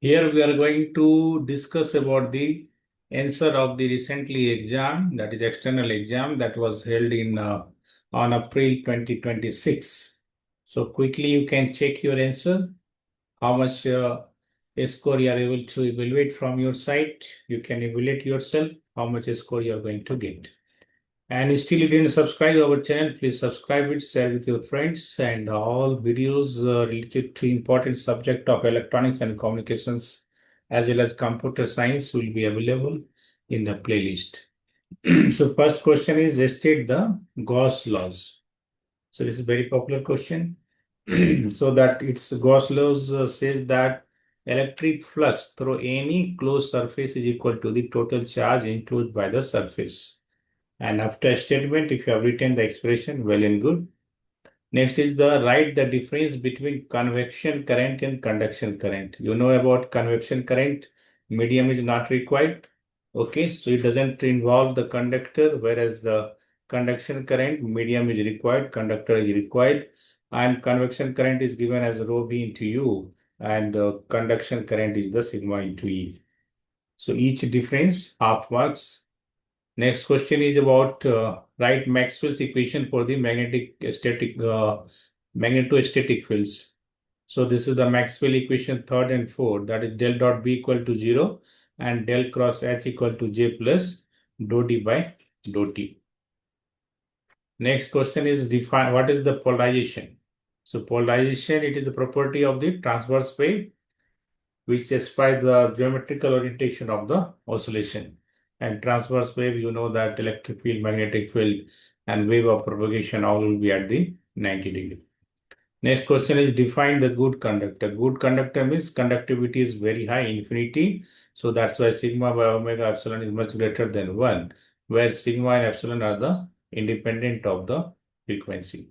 Here we are going to discuss about the answer of the recently exam, that is external exam that was held in on April 2026. So quickly you can check your answer, how much score you are able to evaluate from your side. You can evaluate yourself how much score you are going to get. And still you didn't subscribe our channel, please subscribe it, share with your friends, and all videos related to important subject of electronics and communications as well as computer science will be available in the playlist. So first question is state the Gauss laws. So this is a very popular question. So that it's Gauss laws says that electric flux through any closed surface is equal to the total charge enclosed by the surface. And after a statement, if you have written the expression, well and good. Next is the write the difference between convection current and conduction current. You know about convection current, medium is not required. Okay, so it doesn't involve the conductor, whereas the conduction current, medium is required, conductor is required, and convection current is given as rho v into u, and conduction current is the sigma into E. So each difference half marks. Next question is about write Maxwell's equation for the magnetostatic fields. So this is the Maxwell equation third and fourth, that is del dot B equal to 0 and del cross H equal to J plus dou D by dou T. Next question is define what is the polarization. So polarization, it is the property of the transverse wave which specifies the geometrical orientation of the oscillation. And transverse wave, you know that electric field, magnetic field, and wave of propagation all will be at the 90 degree. Next question is define the good conductor. Good conductor means conductivity is very high, infinity. So that's why sigma by omega epsilon is much greater than 1, where sigma and epsilon are the independent of the frequency.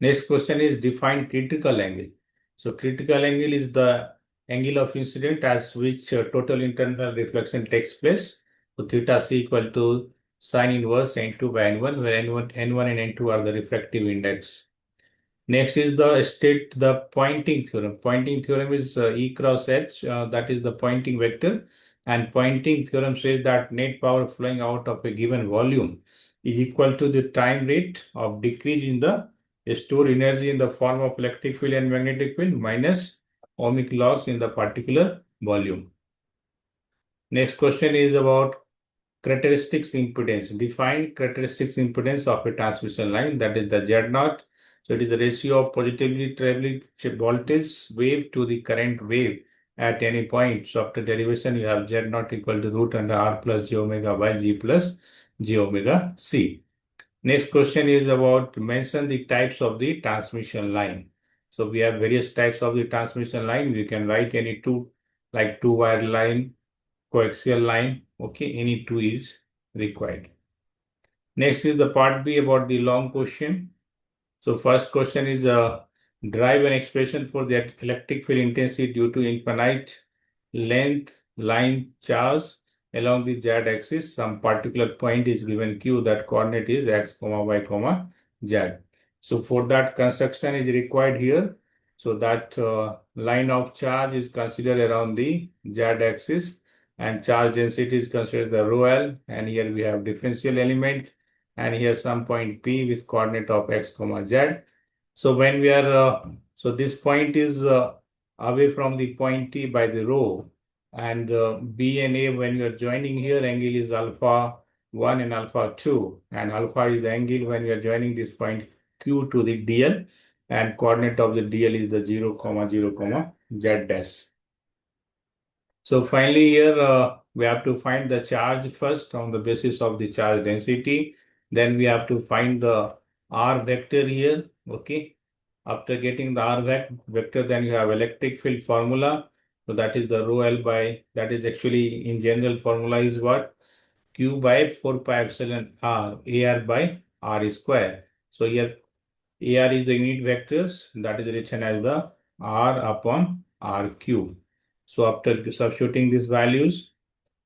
Next question is define critical angle. So critical angle is the angle of incident as which total internal reflection takes place. So theta c equal to sine inverse n2 by n1, where n1 and n2 are the refractive index. Next is the state the pointing theorem. Pointing theorem is E cross H, that is the pointing vector. And pointing theorem says that net power flowing out of a given volume is equal to the time rate of decrease in the stored energy in the form of electric field and magnetic field minus ohmic loss in the particular volume. Next question is about characteristics impedance. Define characteristics impedance of a transmission line, that is the Z naught. So it is the ratio of positively traveling voltage wave to the current wave at any point. So after derivation, you have Z naught equal to root under R plus j omega by G plus j omega C. Next question is about mention the types of the transmission line. So we have various types of the transmission line. We can write any two, like two-wire line, coaxial line. Okay, any two is required. Next is the part B about the long question. So first question is drive an expression for the electric field intensity due to infinite length line charge along the z axis. Some particular point is given q, that coordinate is x comma y comma z. So for that construction is required here. So that line of charge is considered around the z axis and charge density is considered the rho L, and here we have differential element, and here some point P with coordinate of x comma z. So when we are so this point is away from the point T by the rho, and B and A, when you are joining here, angle is alpha 1 and alpha 2, and alpha is the angle when we are joining this point Q to the DL, and coordinate of the DL is the 0 comma 0 comma z dash. So finally here we have to find the charge first on the basis of the charge density. Then we have to find the R vector here. Okay. After getting the R vector, then you have electric field formula. So that is the rho L by, that is actually in general formula is what? Q by 4 pi epsilon R, AR by R square. So here AR is the unit vectors, that is written as the R upon R cube. So after substituting these values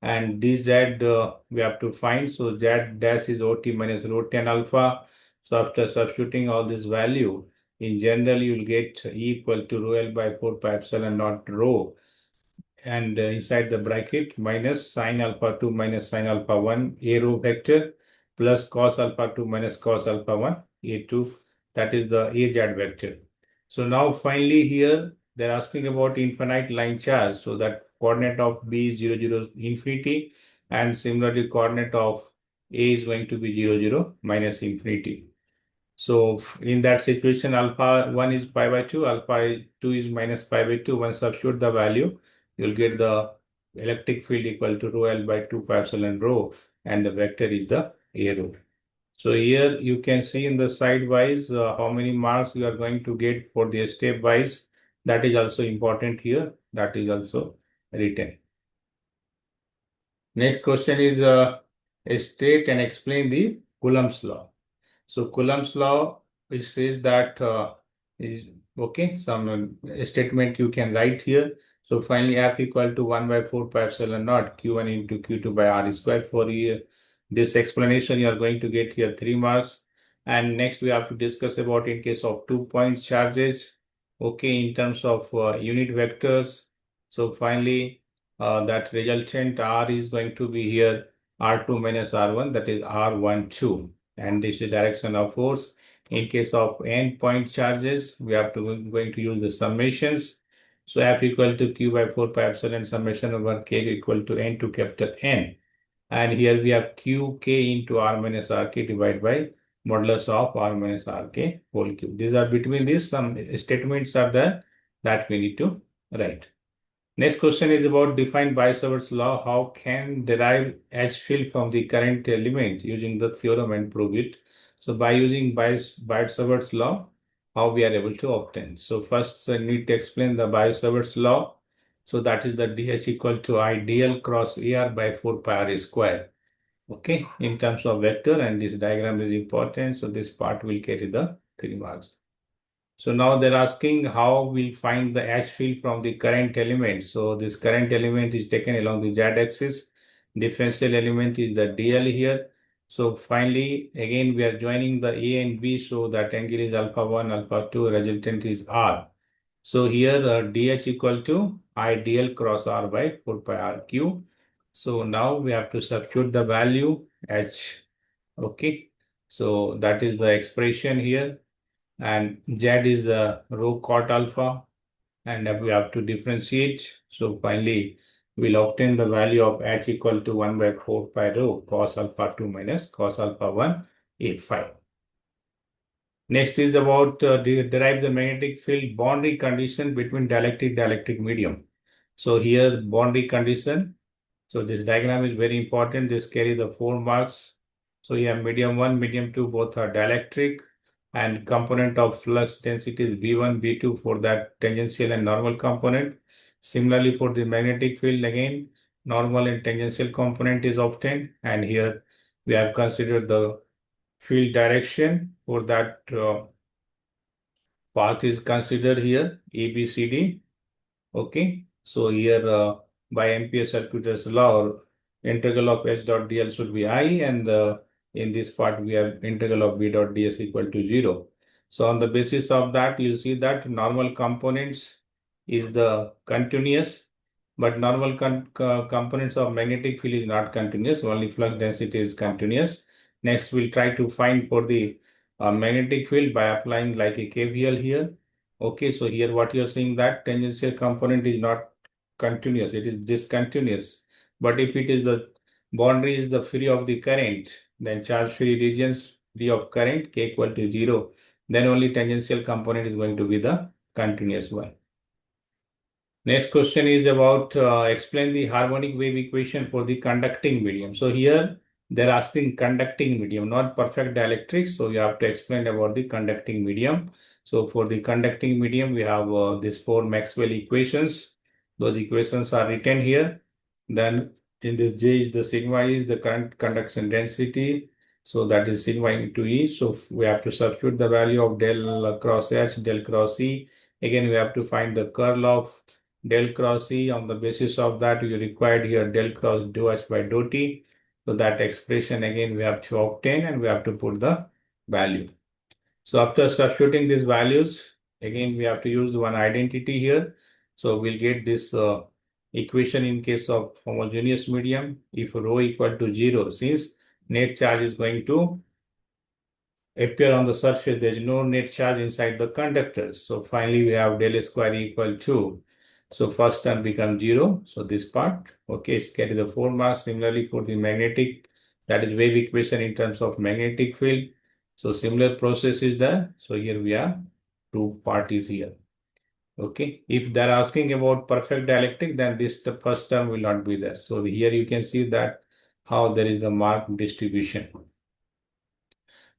and dz we have to find. So z dash is OT minus rho 10 alpha. So after substituting all this value, in general you will get E equal to rho L by 4 pi epsilon naught rho, and inside the bracket minus sine alpha 2 minus sine alpha 1 a rho vector plus cos alpha 2 minus cos alpha 1 a2, that is the AZ vector. So now finally here they're asking about infinite line charge, so that coordinate of B is 0 0 infinity, and similarly coordinate of A is going to be 0 0 minus infinity. So in that situation, alpha 1 is pi by 2, alpha 2 is minus pi by 2. Once substitute the value, you'll get the electric field equal to rho L by 2 pi epsilon rho, and the vector is the A rho. So here you can see in the sidewise how many marks you are going to get for the stepwise. That is also important here. That is also written. Next question is state and explain the Coulomb's law. So Coulomb's law, which says that is okay. Some statement you can write here. So finally, F equal to 1 by 4 pi epsilon naught Q1 into Q2 by R square. For here, this explanation you are going to get here 3 marks. And next we have to discuss about in case of 2-point charges. Okay, in terms of unit vectors. So finally, that resultant R is going to be here R2 minus R1, that is R12, and this is direction of force. In case of n-point charges, we have to going to use the summations. So F equal to Q by 4 pi epsilon summation over K equal to N to capital N. And here we have QK into R minus RK divided by modulus of R minus RK whole cube. These are between these, some statements are there that we need to write. Next question is about define Biot-Savart's law. How can derive H field from the current element using the theorem and prove it? So by using Biot-Savart's law, how we are able to obtain. So first I need to explain the Biot-Savart's law. So that is the DH equal to I dl cross AR by 4 pi R square. Okay, in terms of vector, and this diagram is important. So this part will carry the 3 marks. So now they're asking how we'll find the H field from the current element. So this current element is taken along the Z axis. Differential element is the DL here. So finally, again, we are joining the A and B. So that angle is alpha 1, alpha 2, resultant is R. So here DH equal to I DL cross R by 4 pi RQ. So now we have to substitute the value H. Okay. So that is the expression here, and Z is the rho cot alpha, and we have to differentiate. So finally, we'll obtain the value of H equal to 1 by 4 pi rho cos alpha 2 minus cos alpha 1 A5. Next is about derive the magnetic field boundary condition between dielectric medium. So here boundary condition. So this diagram is very important. This carry the 4 marks. So you have medium 1, medium 2, both are dielectric, and component of flux density is B1, B2 for that tangential and normal component. Similarly, for the magnetic field, again, normal and tangential component is obtained. And here we have considered the field direction for that path is considered here, A, B, C, D. Okay. So here by Ampere's circuitous law, integral of H dot dl should be I, and in this part we have integral of B dot ds equal to 0. So on the basis of that, you see that normal components is the continuous, but normal components of magnetic field is not continuous, only flux density is continuous. Next, we'll try to find for the magnetic field by applying like a KVL here. Okay, so here what you're seeing that tangential component is not continuous, it is discontinuous. But if it is the boundary is the free of the current, then charge free regions free of current K equal to 0, then only tangential component is going to be the continuous one. Next question is about explain the harmonic wave equation for the conducting medium. So here they're asking conducting medium, not perfect dielectrics. So you have to explain about the conducting medium. So for the conducting medium, we have these 4 Maxwell equations. Those equations are written here. Then in this J is the sigma is the current conduction density. So that is sigma into E. So we have to substitute the value of del cross H, del cross E. Again, we have to find the curl of del cross E. On the basis of that, we required here del cross dou H by dou T. So that expression again we have to obtain, and we have to put the value. So after substituting these values, again we have to use one identity here. So we'll get this equation in case of homogeneous medium if rho equal to 0, since net charge is going to appear on the surface. There is no net charge inside the conductor. So finally we have del square equal to, so first term becomes 0. So this part, okay, is carry the 4 marks. Similarly for the magnetic, that is wave equation in terms of magnetic field. So similar process is there. So here we have two parties here. Okay, if they're asking about perfect dielectric, then this the first term will not be there. So here you can see that how there is the mark distribution.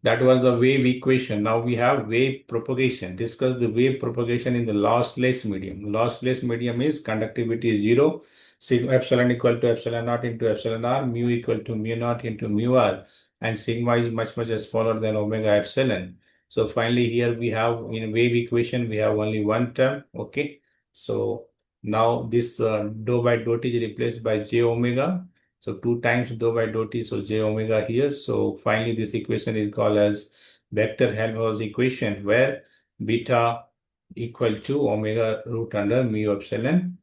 That was the wave equation. Now we have wave propagation. Discuss the wave propagation in the lossless medium. Lossless medium is conductivity is 0, sigma epsilon equal to epsilon naught into epsilon r, mu equal to mu naught into mu r, and sigma is much smaller than omega epsilon. So finally here we have in wave equation we have only one term. Okay, so now this dou by dou t is replaced by j omega. So 2 times dou by dou t, so j omega here. So finally, this equation is called as vector Helmholtz equation, where beta equal to omega root under mu epsilon.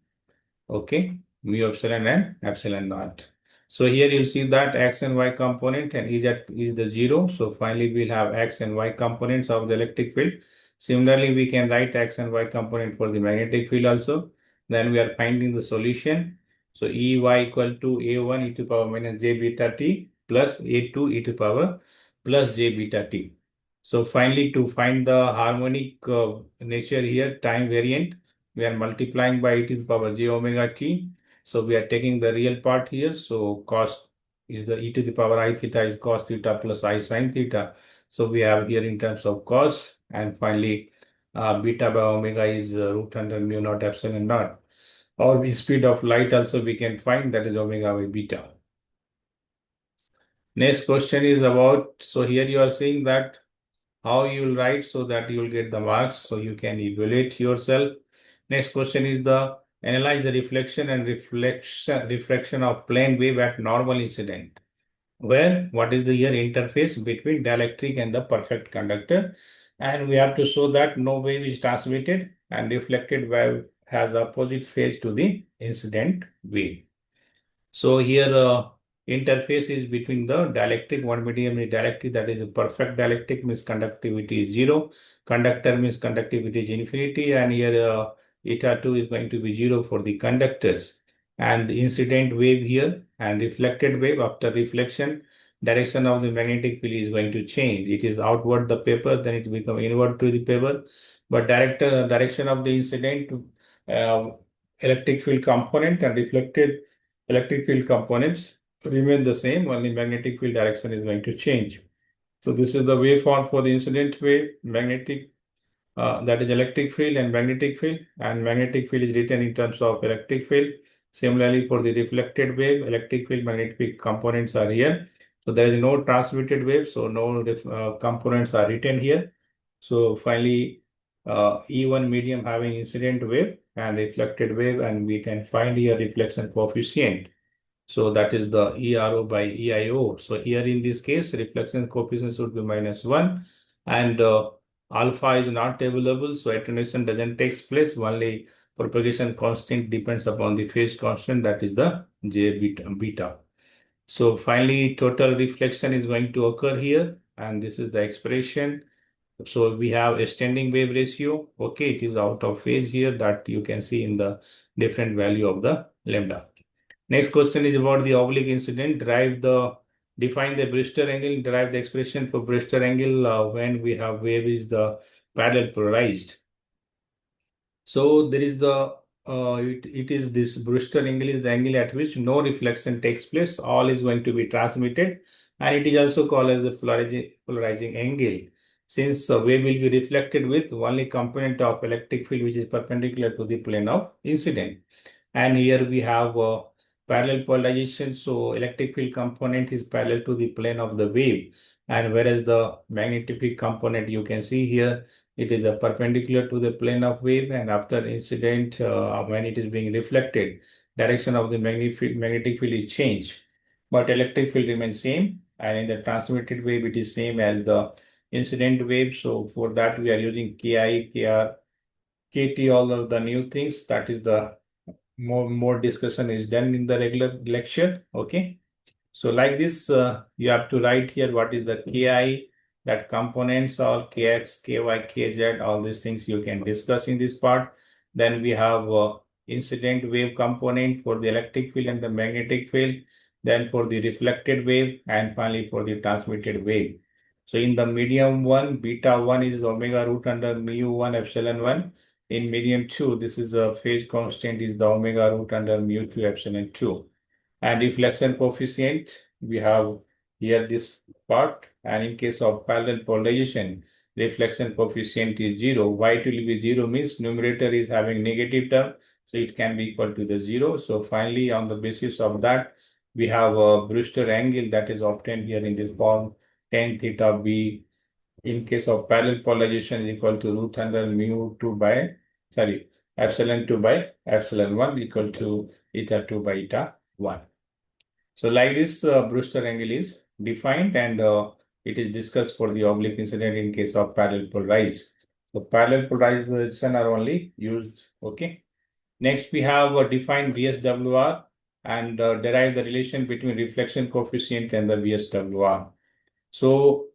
Okay, mu epsilon and epsilon naught. So here you'll see that x and y component and is the 0. So finally, we'll have x and y components of the electric field. Similarly, we can write x and y component for the magnetic field also. Then we are finding the solution. So Ey equal to A1 e to power minus j beta t plus A2 e to power plus j beta t. So finally, to find the harmonic nature here, time variant, we are multiplying by e to the power j omega t. So we are taking the real part here. So cos is the e to the power I theta is cos theta plus I sin theta. So we have here in terms of cos, and finally beta by omega is root under mu naught epsilon naught. Or the speed of light also we can find, that is omega by beta. Next question is about, so here you are saying that how you will write so that you will get the marks, so you can evaluate yourself. Next question is the analyze the reflection and reflection of plane wave at normal incident, where what is the here interface between dielectric and the perfect conductor, and we have to show that no wave is transmitted and reflected wave has opposite phase to the incident wave. So here interface is between the dielectric, one medium is dielectric, that is a perfect dielectric, means conductivity is 0, conductor means conductivity is infinity, and here eta 2 is going to be 0 for the conductors. And the incident wave here and reflected wave, after reflection, direction of the magnetic field is going to change. It is outward the paper, then it become inward to the paper. But direction of the incident uh, electric field component and reflected electric field components remain the same, only magnetic field direction is going to change. So this is the waveform for the incident wave, magnetic, that is electric field and magnetic field is written in terms of electric field. Similarly, for the reflected wave, electric field, magnetic field components are here. So there is no transmitted wave, so no components are written here. So finally, E1 medium having incident wave and reflected wave, and we can find here reflection coefficient. So that is the ERO by EIO. So here in this case, reflection coefficient should be -1, and alpha is not available, so attenuation doesn't take place. Only propagation constant depends upon the phase constant, that is the J beta. So finally, total reflection is going to occur here, and this is the expression. So we have a standing wave ratio. Okay, it is out of phase here, that you can see in the different value of the lambda. Next question is about the oblique incident. Define the Brewster angle. Derive the expression for Brewster angle when we have wave is the parallel polarized. So there is it is this Brewster angle is the angle at which no reflection takes place. All is going to be transmitted, and it is also called as the polarizing angle, since wave will be reflected with only component of electric field which is perpendicular to the plane of incident. And here we have parallel polarization. So electric field component is parallel to the plane of the wave. And whereas the magnetic field component, you can see here, it is perpendicular to the plane of wave. And after incident, when it is being reflected, direction of the magnetic field is changed. But electric field remains same. And in the transmitted wave, it is same as the incident wave. So for that, we are using KI, KR, KT, all of the new things. That is the more discussion is done in the regular lecture. Okay. So like this, you have to write here what is the KI, that components are KX, KY, KZ, all these things you can discuss in this part. Then we have incident wave component for the electric field and the magnetic field, then for the reflected wave, and finally for the transmitted wave. So in the medium one, beta 1 is omega root under mu 1 epsilon 1. In medium 2, this is a phase constant is the omega root under mu 2 epsilon 2. And reflection coefficient, we have here this part. And in case of parallel polarization, reflection coefficient is 0. Why it will be 0 means numerator is having negative term, so it can be equal to the 0. So finally, on the basis of that, we have a Brewster angle that is obtained here in the form tan theta b. In case of parallel polarization is equal to root under mu 2 by, sorry, epsilon 2 by epsilon 1 equal to eta 2 by eta 1. So like this, Brewster angle is defined, and it is discussed for the oblique incident in case of parallel polarized. So parallel polarization are only used. Okay. Next, we have defined VSWR and derive the relation between reflection coefficient and the VSWR. So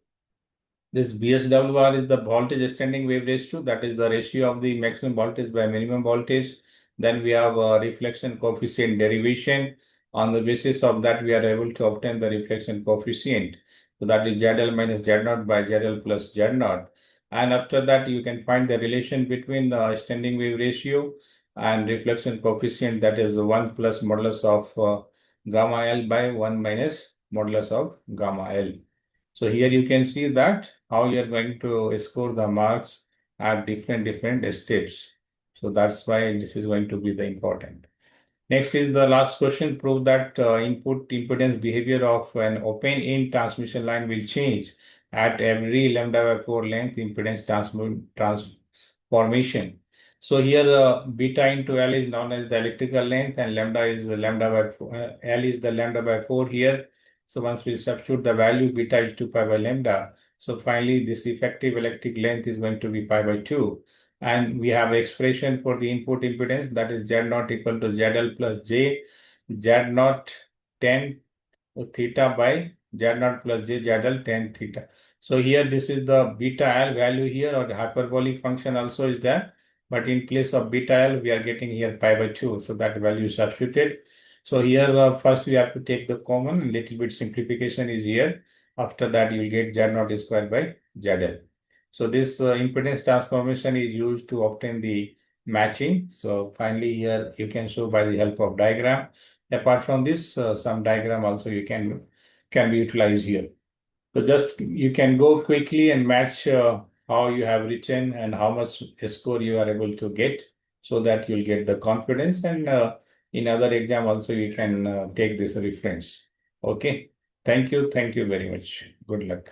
this VSWR is the voltage standing wave ratio, that is the ratio of the maximum voltage by minimum voltage. Then we have a reflection coefficient derivation. On the basis of that, we are able to obtain the reflection coefficient. So that is ZL minus Z0 by ZL plus Z0. And after that, you can find the relation between the standing wave ratio and reflection coefficient, that is 1 plus modulus of gamma L by 1 minus modulus of gamma L. So here you can see that how you are going to score the marks at different steps. So that's why this is going to be the important. Next is the last question. Prove that input impedance behavior of an open-end transmission line will change at every lambda by 4 length impedance transformation. So here beta into L is known as the electrical length, and lambda is the lambda by 4, L is the lambda by 4 here. So once we substitute the value, beta is 2 pi by lambda. So finally, this effective electric length is going to be pi by 2. And we have expression for the input impedance, that is Z0 equal to ZL plus J, Z0 tan theta by Z0 plus J ZL tan theta. So here this is the beta L value here, or the hyperbolic function also is there. But in place of beta L, we are getting here pi by 2. So that value is substituted. So here first we have to take the common, little bit simplification is here. After that you will get Z0 squared by ZL. So this impedance transformation is used to obtain the matching. So finally here you can show by the help of diagram. Apart from this, some diagram also you can be utilized here. So just you can go quickly and match how you have written and how much score you are able to get, so that you'll get the confidence. And in other exam also you can take this reference. Okay. Thank you. Thank you very much. Good luck.